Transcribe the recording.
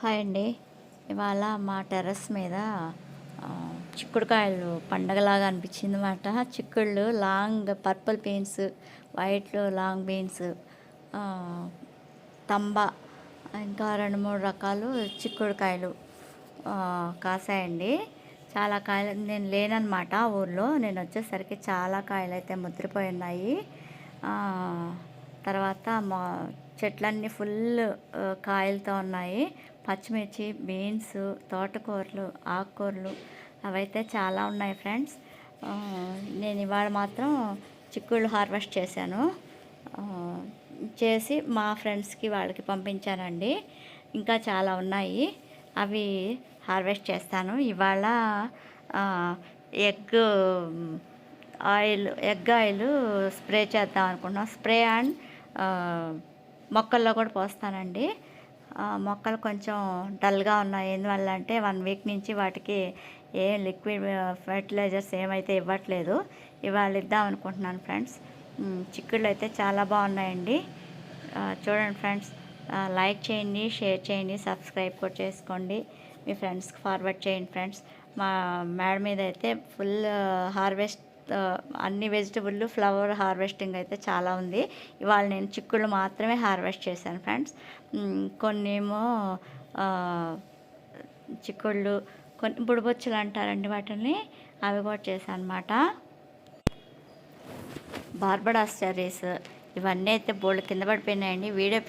Hi అండి. ఇవాళ మా టెర్రస్ మీద చిక్కుడుకాయలు పండగలాగా అనిపించిందన్నమాట. చిక్కుళ్ళు లాంగ్ పర్పుల్ బీన్స్, వైట్లో లాంగ్ బీన్స్, తంబ, ఇంకా 2, 3 రకాలు చిక్కుడుకాయలు కాసాయండి. చాలా కాయలు, నేను లేనన్నమాట ఊర్లో. నేను వచ్చేసరికి చాలా కాయలు అయితే ముద్రపోయి ఉన్నాయి. ఆ, తర్వాత మా చెట్లన్నీ ఫుల్ కాయలతో ఉన్నాయి. పచ్చిమిర్చి, బీన్స్, తోటకూరలు, ఆకుకూరలు అవైతే చాలా ఉన్నాయి ఫ్రెండ్స్. నేను ఇవాళ మాత్రం చిక్కుళ్ళు హార్వెస్ట్ చేశాను. ఆ, చేసి మా ఫ్రెండ్స్కి వాళ్ళకి పంపించానండి. ఇంకా చాలా ఉన్నాయి, అవి హార్వెస్ట్ చేస్తాను ఇవాళ. ఆ, ఎగ్ ఎగ్ ఆయిల్ స్ప్రే చేద్దాం అనుకుంటున్నాం. స్ప్రే అండ్ మొక్కల్లో కూడా పోస్తానండి. మొక్కలు కొంచెం డల్గా ఉన్నాయి. ఎందువల్ల అంటే 1 వీక్ నుంచి వాటికి ఏ లిక్విడ్ ఫర్టిలైజర్స్ ఏమైతే ఇవ్వట్లేదు. ఇవాళ ఇద్దాం అనుకుంటున్నాను ఫ్రెండ్స్. చిక్కుళ్ళు అయితే చాలా బాగున్నాయండి. చూడండి ఫ్రెండ్స్, లైక్ చేయండి, షేర్ చేయండి, సబ్స్క్రైబ్ కూడా చేసుకోండి. మీ ఫ్రెండ్స్కి ఫార్వర్డ్ చేయండి ఫ్రెండ్స్. మా మేడ మీద అయితే ఫుల్ హార్వెస్ట్, అన్ని వెజిటబుల్ ఫ్లవర్ హార్వెస్టింగ్ అయితే చాలా ఉంది. ఇవాళ నేను చిక్కుళ్ళు మాత్రమే హార్వెస్ట్ చేశాను ఫ్రెండ్స్. కొన్ని ఏమో చిక్కుళ్ళు, కొన్ని బుడబొచ్చులు అంటారండి వాటిని, అవి కూడా చేశాను అనమాట. బార్బడాస్ చెర్రీస్ ఇవన్నీ అయితే బోల్డ్ కింద పడిపోయినాయండి. వీడియో